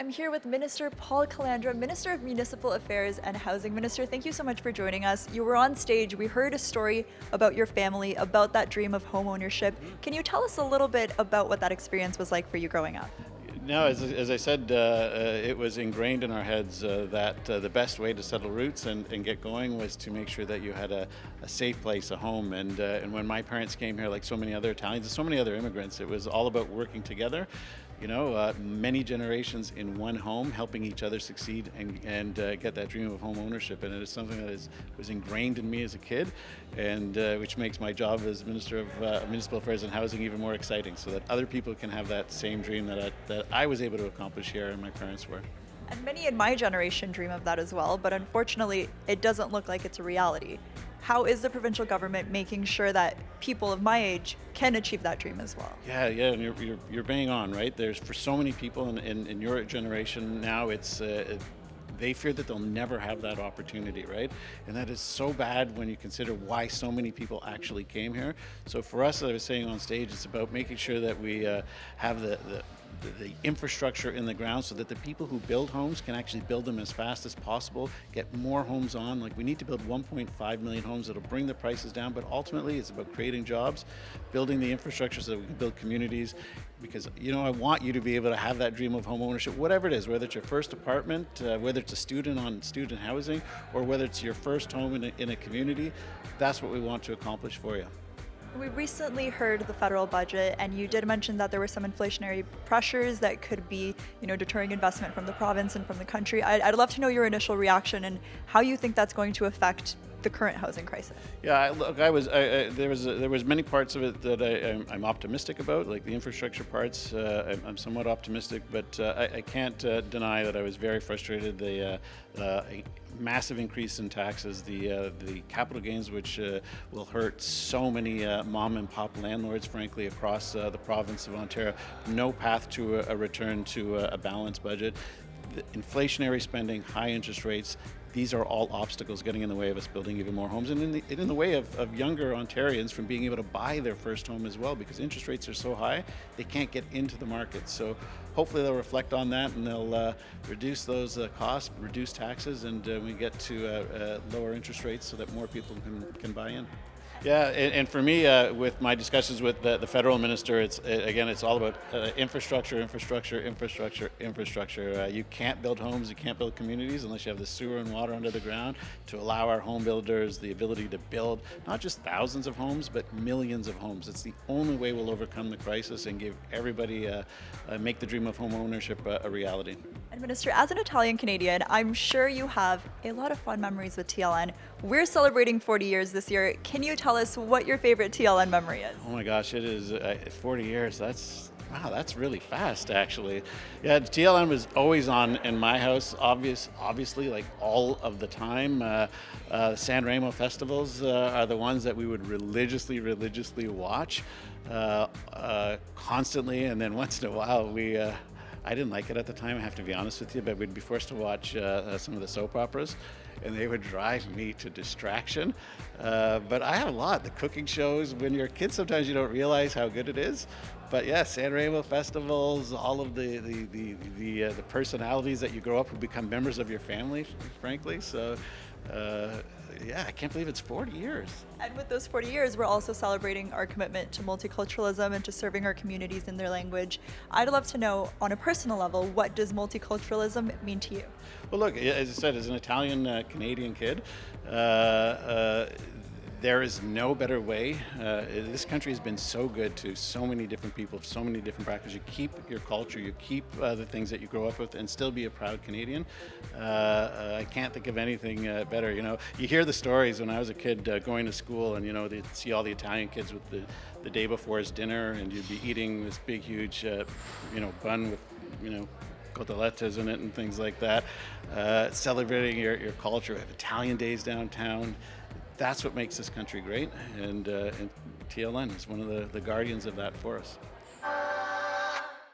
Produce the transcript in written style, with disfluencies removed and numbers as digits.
I'm here with Minister Paul Calandra, Minister of Municipal Affairs and Housing. Minister, thank you so much for joining us. You were on stage. We heard a story about your family, about that dream of home ownership. Can you tell us a little bit about what that experience was like for you growing up? No, as I said, it was ingrained in our heads that the best way to settle roots and get going was to make sure that you had a safe place, a home. And when my parents came here, like so many other Italians and so many other immigrants, it was all about working together. You know, many generations in one home, helping each other succeed and get that dream of home ownership. And it is something that was ingrained in me as a kid, and which makes my job as Minister of Municipal Affairs and Housing even more exciting, so that other people can have that same dream that I was able to accomplish here and my parents were. And many in my generation dream of that as well, but unfortunately, it doesn't look like it's a reality. How is the provincial government making sure that people of my age can achieve that dream as well? Yeah, and you're bang on, right? There's for so many people in your generation now, it's they fear that they'll never have that opportunity, right? And that is so bad when you consider why so many people actually came here. So for us, as I was saying on stage, it's about making sure that we have the infrastructure in the ground so that the people who build homes can actually build them as fast as possible, get more homes on. Like, we need to build 1.5 million homes that'll bring the prices down, but ultimately it's about creating jobs, building the infrastructure so that we can build communities. Because, you know, I want you to be able to have that dream of home ownership, whatever it is, whether it's your first apartment, whether it's a student on student housing, or whether it's your first home in a community. That's what we want to accomplish for you. We recently heard the federal budget, and you did mention that there were some inflationary pressures that could be, deterring investment from the province and from the country. I'd love to know your initial reaction and how you think that's going to affect the current housing crisis. Yeah, there was many parts of it that I'm optimistic about, like the infrastructure parts. I'm somewhat optimistic, but I can't deny that I was very frustrated. The massive increase in taxes, the capital gains, which will hurt so many mom and pop landlords, frankly, across the province of Ontario. No path to a return to a balanced budget. The inflationary spending, high interest rates, these are all obstacles getting in the way of us building even more homes, and in the way of younger Ontarians from being able to buy their first home as well, because interest rates are so high, they can't get into the market. So hopefully they'll reflect on that and they'll reduce those costs, reduce taxes, and we get to lower interest rates so that more people can buy in. Yeah, and for me, with my discussions with the federal minister, it's all about infrastructure. You can't build homes, you can't build communities unless you have the sewer and water under the ground to allow our home builders the ability to build not just thousands of homes, but millions of homes. It's the only way we'll overcome the crisis and give everybody, make the dream of home ownership a reality. And Minister, as an Italian Canadian, I'm sure you have a lot of fond memories with TLN. We're celebrating 40 years this year. Can you tell us what your favorite TLN memory is? Oh my gosh, it is 40 years. Wow, that's really fast, actually. Yeah, TLN was always on in my house, obviously, like all of the time. San Remo festivals are the ones that we would religiously watch constantly, and then once in a while I didn't like it at the time, I have to be honest with you, but we'd be forced to watch some of the soap operas, and they would drive me to distraction. But I have a lot. The cooking shows, when you're a kid, sometimes you don't realize how good it is. But yeah, San Remo festivals, all of the personalities that you grow up who become members of your family, frankly. So yeah, I can't believe it's 40 years. And with those 40 years, we're also celebrating our commitment to multiculturalism and to serving our communities in their language. I'd love to know, on a personal level, what does multiculturalism mean to you? Well, look, as I said, as an Italian Canadian kid, there is no better way. This country has been so good to so many different people, so many different practices. You keep your culture, you keep the things that you grow up with, and still be a proud Canadian. I can't think of anything better. You know, you hear the stories when I was a kid going to school, and they'd see all the Italian kids with the day before's dinner, and you'd be eating this big, huge, bun with, cotelettes in it and things like that. Celebrating your culture. We have Italian days downtown. That's what makes this country great, and TLN is one of the guardians of that for us.